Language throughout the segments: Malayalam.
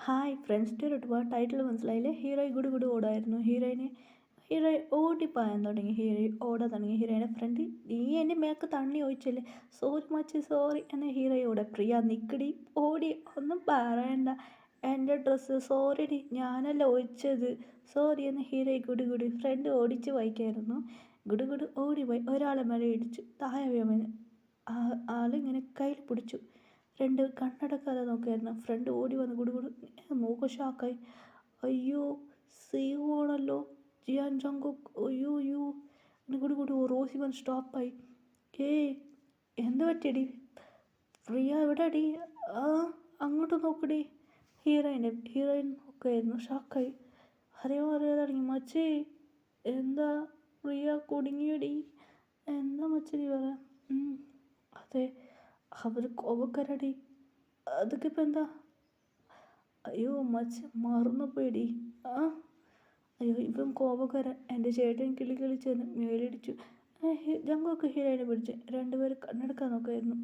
ഹായ് ഫ്രണ്ട്സിൻ്റെ ഒരു ഒരുപാട് ടൈറ്റിൽ മനസ്സിലായില്ലേ. ഹീറോ ഗുഡു ഗുഡു ഓടായിരുന്നു. ഹീറോ ഓടിപ്പായാൻ തുടങ്ങി. ഹീറോ ഓടാൻ തുടങ്ങി. ഹീറോയുടെ ഫ്രണ്ട് നീ എൻ്റെ മേക്ക് തണ്ണി ഒഴിച്ചല്ലേ, സോറി മച്ചി സോറി എന്ന ഹീറോയോടെ. പ്രിയ നിക്കടി ഓടി ഒന്നും പറയണ്ട, എൻ്റെ ഡ്രസ്സ് സോറിടി ഞാനല്ല ഒഴിച്ചത് സോറി എന്ന് ഹീറോ ഗുഡു ഗുഡു ഫ്രണ്ട് ഓടിച്ച് വായിക്കായിരുന്നു. ഗുഡു ഗുഡു ഓടിപ്പോയി ഒരാളെ മേലെ ഇടിച്ചു താഴെ വീഴുമെന്ന് ആളിങ്ങനെ കയ്യിൽ പിടിച്ചു. രണ്ട് കണ്ണടക്കാതെ നോക്കിയായിരുന്നു. ഫ്രണ്ട് ഓടി വന്ന് ഗുഡുഗുഡു മൂക്ക് ഷാക്കായി. അയ്യോ സീവാണല്ലോ ജിയാൻ ജങ്കുക്ക്, അയ്യോ അയ്യോ ഗുഡുഗുഡു. റോസി വന്ന് സ്റ്റോപ്പായി. ഏയ് എന്ത് പറ്റിയടി പ്രിയ, എവിടെ അടി? ആ അങ്ങോട്ട് നോക്കടി. ഹീറോയിൻ നോക്കായിരുന്നു. ഷാക്കായി. അറിയാൻ തുടങ്ങി. മച്ചി എന്താ പ്രിയ കുടുങ്ങിയടി? എന്താ മച്ചി പറയാ? അതെ അവർ കോപക്കാരടി. അതൊക്കെ ഇപ്പം എന്താ? അയ്യോ മച്ച് മറന്നു പോയിടി. ആ അയ്യോ ഇപ്പം കോപക്കാരൻ. എൻ്റെ ചേട്ടൻ കിളി കളിച്ചെന്ന് മേലിടിച്ചു. ജങ്കൊക്കെ ഹീറോയിനെ പിടിച്ച് രണ്ടുപേരും കണ്ണെടുക്കാൻ നോക്കുമായിരുന്നു.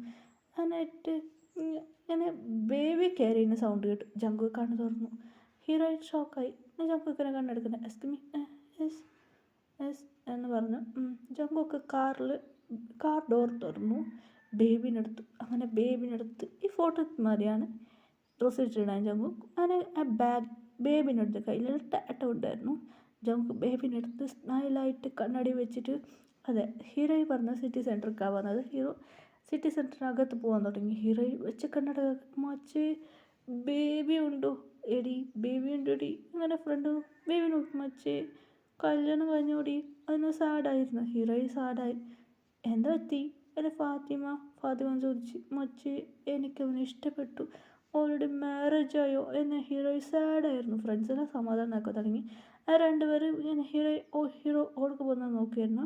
എന്നിട്ട് ഇങ്ങനെ ബേബി കയറിയുന്ന സൗണ്ട് കേട്ടു. ജങ്കു കണ്ണ് തുറന്നു. ഹീറോയിൻ ഷോക്കായി. ജങ്കൊക്കിനെ കണ്ണെടുക്കുന്നത് എസ്കിമി എസ് എസ് എന്ന് പറഞ്ഞു. ജങ്കൊക്ക് കാർ ഡോർ തുറന്നു. ബേബിനെടുത്തു. അങ്ങനെ ബേബിനെടുത്ത് ഈ ഫോട്ടോ മാതിരിയാണ് ഡ്രസ്സ് ഇട്ടിടാൻ ജങ്കു. അങ്ങനെ ആ ബാഗ് ബേബിനെടുത്ത് കയ്യിലുള്ള ടാറ്റ ഉണ്ടായിരുന്നു. ജങ്കു ബേബിനെടുത്ത് സ്മൈലായിട്ട് കണ്ണടി വെച്ചിട്ട്, അതെ ഹീറോയി പറഞ്ഞ സിറ്റി സെൻറ്ററിലേക്കാണ് വന്നത്. ഹീറോ സിറ്റി സെൻറ്ററിനകത്ത് പോകാൻ തുടങ്ങി. ഹീറോയി വെച്ച് കണ്ണട മച്ച് ബേബി ഉണ്ടോ എടി, ബേബി ഉണ്ടോടി. അങ്ങനെ ഫ്രണ്ട് ബേബി നോക്കി. മച്ചേ കല്യാണം കഴിഞ്ഞോടി. അതിന് സാഡായിരുന്നു. ഹീറോയി സാഡായി. എന്താ പറ്റി എന്നെ ഫാത്തിമ ചോദിച്ചു. മച്ചി എനിക്കവനെ ഇഷ്ടപ്പെട്ടു, ഓൾറെഡി മാരേജ് ആയോ എന്ന ഹീറോയി സാഡായിരുന്നു. ഫ്രണ്ട്സിനെ സമാധാനമാക്കാൻ തുടങ്ങി. ആ രണ്ടുപേരും ഇങ്ങനെ ഹീറോ ഓൾക്ക് പോകുന്നത് നോക്കിയായിരുന്നു.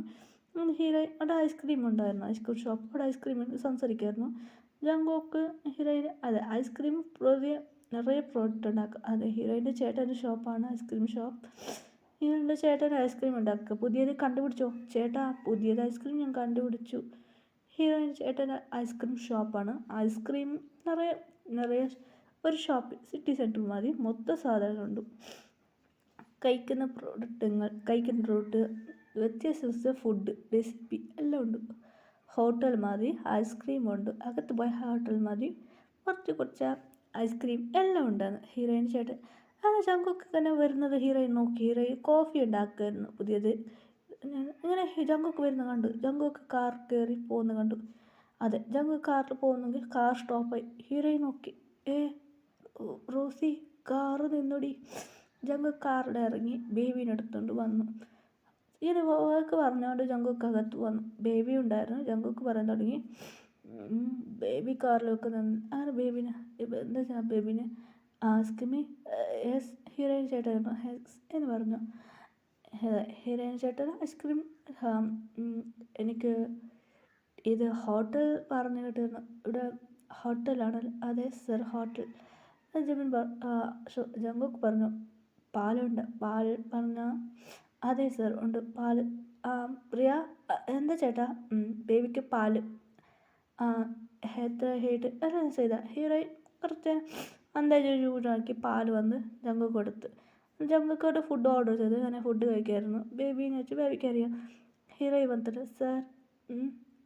ഹീറോയിൻ അവിടെ ഐസ്ക്രീം ഉണ്ടായിരുന്നു. Ice cream shop. അവിടെ ഐസ്ക്രീം സംസാരിക്കുമായിരുന്നു. ജങ്കോക്ക് ഹീറോയിൻ അതെ ഐസ്ക്രീം നിറയെ പ്രോഡക്റ്റ് ഉണ്ടാക്കുക. അതെ ഹീറോയിൻ്റെ ചേട്ടൻ്റെ ഷോപ്പാണ് ഐസ്ക്രീം ഷോപ്പ്. ഹീറോയിൻ്റെ ചേട്ടൻ ഐസ്ക്രീം ഉണ്ടാക്കുക. പുതിയത് കണ്ടുപിടിച്ചോ ചേട്ടാ, പുതിയത് ഐസ്ക്രീം ഞാൻ കണ്ടുപിടിച്ചു. ഹീറോയിൻ ചേട്ടൻ്റെ ഐസ്ക്രീം ഷോപ്പാണ്. ഐസ്ക്രീം നിറയെ ഒരു ഷോപ്പ് സിറ്റി സെൻറ്റർ മതി മൊത്തം സാധനങ്ങളുണ്ട്. കഴിക്കുന്ന പ്രോഡക്റ്റ് വ്യത്യസ്ത ഫുഡ് റെസിപ്പി എല്ലാം ഉണ്ട്. ഹോട്ടൽ മതി ഐസ്ക്രീം ഉണ്ട്. അകത്ത് പോയ ഹോട്ടൽ മതി കുറച്ച് ഐസ്ക്രീം എല്ലാം ഉണ്ടായിരുന്നു. ഹീറോയിൻ ചേട്ടൻ അങ്ങനെ ജങ്കൊക്കെ തന്നെ വരുന്നത് ഹീറോയിൻ നോക്കി. ഹീറോയിൻ കോഫി ഉണ്ടാക്കുമായിരുന്നു പുതിയത്. ഇങ്ങനെ ജങ്കൊക്കെ വരുന്ന കണ്ടു. ജങ്കൊക്കെ കാർ കയറി പോകുന്ന കണ്ടു. അതെ ജങ്കു കാറിൽ പോകുന്നെങ്കിൽ കാർ സ്റ്റോപ്പായി. ഹീറോയിൻ നോക്കി. റോസി കാറ് നിന്നോടി. ജങ്കു കാറിൽ ഇറങ്ങി ബേബീനെ എടുത്തുകൊണ്ട് വന്നു. ഇങ്ങനെ വാക്ക് പറഞ്ഞുകൊണ്ട് ജങ്കൊക്കെ അകത്ത് വന്നു. ബേബി ഉണ്ടായിരുന്നു. ജങ്കൊക്കെ പറയാൻ തുടങ്ങി. ബേബി കാറിൽ വെക്കുന്ന അങ്ങനെ ബേബിനെ എന്താ ബേബിനെ ആസ്കിമി യെസ് ഹീറോയിൻ ചേട്ടായിരുന്നു ഹെസ് എന്ന് പറഞ്ഞു. ഹീറോയിൻ ചേട്ടൻ ഐസ്ക്രീം എനിക്ക് ഇത് ഹോട്ടൽ പറഞ്ഞു കേട്ടിരുന്നു. ഇവിടെ ഹോട്ടലാണല്ലോ. അതെ സർ ഹോട്ടൽ. ജമിൻ ജങ്കുക്ക് പറഞ്ഞു. പാലുണ്ട്. പാൽ പറഞ്ഞ അതെ സർ ഉണ്ട് പാൽ. പ്രിയ എന്താ ചേട്ടാ? ബേബിക്ക് പാല് എത്ര ഹീറ്റ് എല്ലാം ചെയ്ത ഹീറോയിൻ കുറച്ച് അന്താജ് ചൂടാക്കി പാൽ വന്ന് ജങ്കുക്ക് കൊടുത്ത്. ജങ്കുക്കോട് ഫുഡ് ഓർഡർ ചെയ്ത് അങ്ങനെ ഫുഡ് കഴിക്കായിരുന്നു. ബേബീനെ വെച്ച് ബേബിക്ക് അറിയാം. ഹീറോയിൻ വന്നിട്ട് സാർ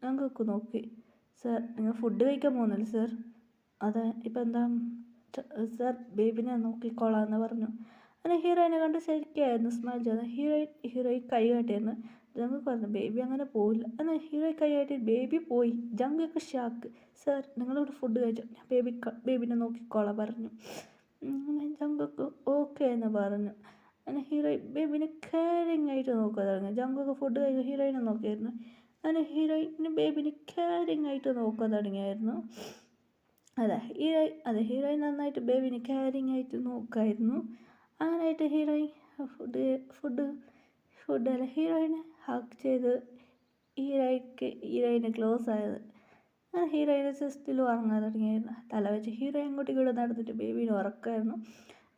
ഞങ്ങൾക്ക് നോക്കി. സാർ നിങ്ങൾ ഫുഡ് കഴിക്കാൻ പോകുന്നില്ല സാർ? അതെ ഇപ്പം എന്താ സാർ ബേബിനെ നോക്കിക്കോളാമെന്ന് പറഞ്ഞു. അങ്ങനെ ഹീറോയിനെ കണ്ട് ശരിക്കായിരുന്നു സ്മൈൽ ചെയ്തത്. ഹീറോയിൻ കൈ കാട്ടിയായിരുന്നു. ജങ്ക് പറഞ്ഞു ബേബി അങ്ങനെ പോയില്ല. എന്നാൽ ഹീറോയിൻ കൈ കാട്ടി ബേബി പോയി. ജങ്കൊക്കെ ഷാക്ക്. സാർ നിങ്ങളിവിടെ ഫുഡ് കഴിച്ചു, ഞാൻ ബേബിനെ നോക്കിക്കോളാം പറഞ്ഞു. ജങ്കൊക്കെ ഓക്കെ എന്ന് പറഞ്ഞു. അങ്ങനെ ഹീറോയിൻ ബേബിനെ കെയറിങ് ആയിട്ട് നോക്കാൻ തുടങ്ങി. ജങ്കൊക്കെ ഫുഡ് കഴിക്കും ഹീറോയിനെ നോക്കിയായിരുന്നു. അങ്ങനെ ഹീറോയിന് ബേബിനെ കെയറിങ് ആയിട്ട് നോക്കാൻ തുടങ്ങിയായിരുന്നു. ഹീറോയിൻ നന്നായിട്ട് ബേബിനെ കെയറിങ് ആയിട്ട് നോക്കായിരുന്നു. അങ്ങനെയായിട്ട് ഹീറോയിൻ ഫുഡല്ല ഹീറോയിനെ ഹഗ് ചെയ്ത് ഹീറോയിനെ ക്ലോസ് ആയത്. അങ്ങനെ ഹീറോയിനെ ചെസ്റ്റിൽ ഉറങ്ങാൻ തുടങ്ങിയായിരുന്നു. തല വെച്ച് ഹീറോയിൻ അങ്ങോട്ടും ഇങ്ങോട്ട് നടന്നിട്ട് ബേബീനെ ഉറക്കായിരുന്നു.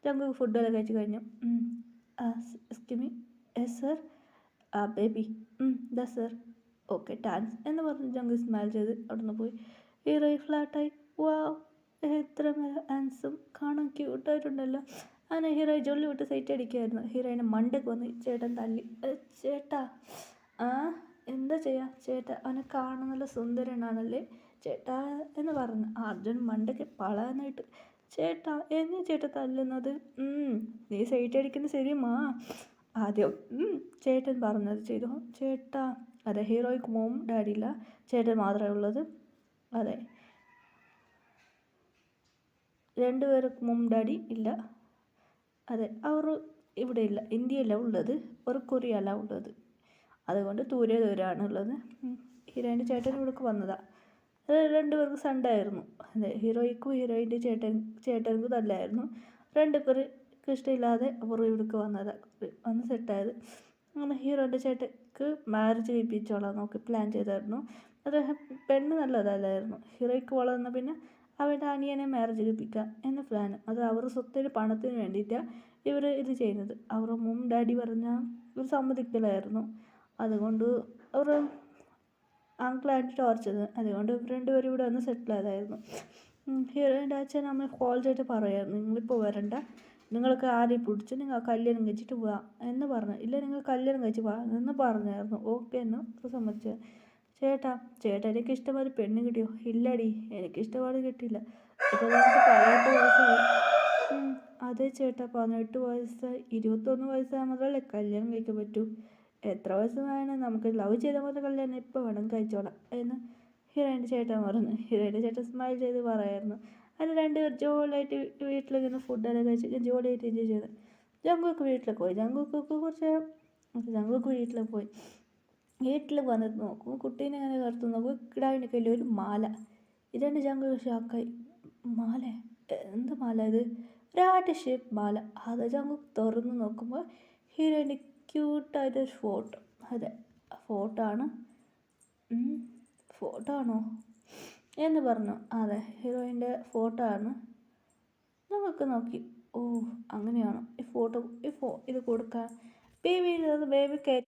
ജങ്കുക്ക് ഫുഡെല്ലാം കഴിച്ച് കഴിഞ്ഞു. Excuse me yes sir. Baby ദാ സർ. ഓക്കെ ഡാൻസ് എന്ന് പറഞ്ഞ് ജങ്ക് സ്മൈൽ ചെയ്ത് അവിടെ നിന്ന് പോയി. ഹീറോയിൻ ഫ്ലാറ്റായി. വാ എത്ര ആൻസും കാണാൻ ക്യൂട്ടായിട്ടുണ്ടല്ലോ. അങ്ങനെ ഹീറോയി ജോലി വിട്ട് സൈറ്റ് അടിക്കുമായിരുന്നു. ഹീറോയിനെ മണ്ടയ്ക്ക് വന്ന് ചേട്ടൻ തല്ലി. ചേട്ടാ ആ എന്താ ചെയ്യാ ചേട്ടാ, അവനെ കാണാൻ നല്ല സുന്ദരനാണല്ലേ ചേട്ടാ എന്ന് പറഞ്ഞു. അർജുൻ മണ്ടയ്ക്ക് പളാനായിട്ട്. ചേട്ടാ എന്നെ ചേട്ടാ തല്ലുന്നത്? നീ സൈറ്റ് അടിക്കുന്നത് ശരിയുമാ. ആദ്യം ചേട്ടൻ പറഞ്ഞത് ചെയ്തു. ചേട്ടാ അതെ, ഹീറോയ്ക്ക് മോം ഡാഡി ഇല്ല, ചേട്ടൻ മാത്രമേ ഉള്ളത്. അതെ, രണ്ടുപേർക്ക് മോം ഡാഡി ഇല്ല. അതെ, അവർ ഇവിടെ ഇല്ല, ഇന്ത്യയിലാണ് ഉള്ളത്, ഒരു കൊറിയയിലാണ് ഉള്ളത്. അതുകൊണ്ട് ദൂരെ ദൂരമാണ് ഉള്ളത്. ഹീറോയിൻ്റെ ചേട്ടൻ ഇവിടേക്ക് വന്നതാണ്. രണ്ടുപേർക്ക് സൺഡേ ആയിരുന്നു. അതെ, ഹീറോയ്ക്കും ഹീറോയിൻ്റെ ചേട്ടനും തല്ലായിരുന്നു. രണ്ടുപേർക്ക് ഇഷ്ടമില്ലാതെ അവർ ഇവിടേക്ക് വന്ന് സെറ്റായത്. അങ്ങനെ ഹീറോയിൻ്റെ ചേട്ടക്ക് മാരേജ് കഴിപ്പിച്ചോളാം നോക്കി പ്ലാൻ ചെയ്തായിരുന്നു. അത് പെണ്ണ് നല്ലതല്ലായിരുന്നു. ഹീറോയ്ക്ക് വളർന്ന പിന്നെ അവരുടെ അനിയനെ മാരേജ് കഴിപ്പിക്കുക എന്ന പ്ലാൻ. അത് അവർ സ്വത്തിന് പണത്തിന് വേണ്ടിയിട്ടാണ് ഇവർ ഇത് ചെയ്യുന്നത്. അവർ മും ഡാഡി പറഞ്ഞാൽ ഇവർ സമ്മതിക്കലായിരുന്നു. അതുകൊണ്ട് അവർ അങ്കിളായിട്ട് ടോർച്ചത്. അതുകൊണ്ട് രണ്ടുപേരും ഇവിടെ വന്ന് സെറ്റിൽ ആയതായിരുന്നു. ഹീറോയിൻ്റെ അച്ഛൻ അമ്മ കോൾ ചെയ്തിട്ട് പറയായിരുന്നു, നിങ്ങളിപ്പോൾ വരണ്ട, നിങ്ങൾക്ക് ആരെയും പിടിച്ച് നിങ്ങൾ കല്യാണം കഴിച്ചിട്ട് പോവാം എന്ന് പറഞ്ഞു. ഇല്ല, നിങ്ങൾ കല്യാണം കഴിച്ച് പോവാം എന്ന് പറഞ്ഞായിരുന്നു. ഓക്കെ എന്ന് സമ്മതിച്ചു. ചേട്ടാ എനിക്ക് ഇഷ്ടംപോലെ പെണ്ണ് കിട്ടിയോ? ഇല്ലടി, എനിക്ക് ഇഷ്ടംപോലെ കിട്ടിയില്ല. ഇപ്പോൾ നമുക്ക് 18 വയസ്സായി. അതെ ചേട്ടാ, 18 വയസ്സായി. 21 വയസ്സാകുമ്പോഴല്ലേ കല്യാണം കഴിക്കാൻ പറ്റൂ. എത്ര വയസ്സ് വേണം, നമുക്ക് ലവ് ചെയ്ത പോലെ കല്യാണം ഇപ്പോൾ വേണം കഴിച്ചോളാം എന്ന് ഹീറോയിൻ്റെ ചേട്ടൻ പറഞ്ഞു. ഹീറോയിൻ്റെ ചേട്ടൻ സ്മൈൽ ചെയ്ത് പറയായിരുന്നു. അതിന് രണ്ടുപേർ ജോളിയായിട്ട് വീട്ടിലിങ്ങനെ ഫുഡെല്ലാം കഴിച്ച് ജോളിയായിട്ട് എൻജോയ് ചെയ്ത് ജങ്കുക്ക് വീട്ടിലേക്ക് പോയി. ജങ്കുക്ക് വീട്ടിലേക്ക് പോയി. വീട്ടിൽ വന്നിട്ട് നോക്കും, കുട്ടീനെ ഇങ്ങനെ കറുത്ത് നോക്കും, കിടാവിൻ്റെ കയ്യിൽ ഒരു മാല. ഇതെൻ്റെ ജങ്കുക്ക് ഷാക്കായി. മാല? എന്ത് മാല ഇത്? ഒരാട്ട് ഷേപ്പ് മാല. അത് ജങ്കുക്ക് തുറന്ന് നോക്കുമ്പോൾ ഹീറോയിൻ്റെ ക്യൂട്ടായിട്ടൊരു ഫോട്ടോ. അതെ, ഫോട്ടോ ആണോ എന്ന് പറഞ്ഞു. അതെ, ഹീറോയിൻ്റെ ഫോട്ടോ ആണ്. നമുക്ക് നോക്കി, ഓ അങ്ങനെയാണോ ഈ ഫോട്ടോ, ഇത് കൊടുക്കാൻ ബേബി കയറ്റി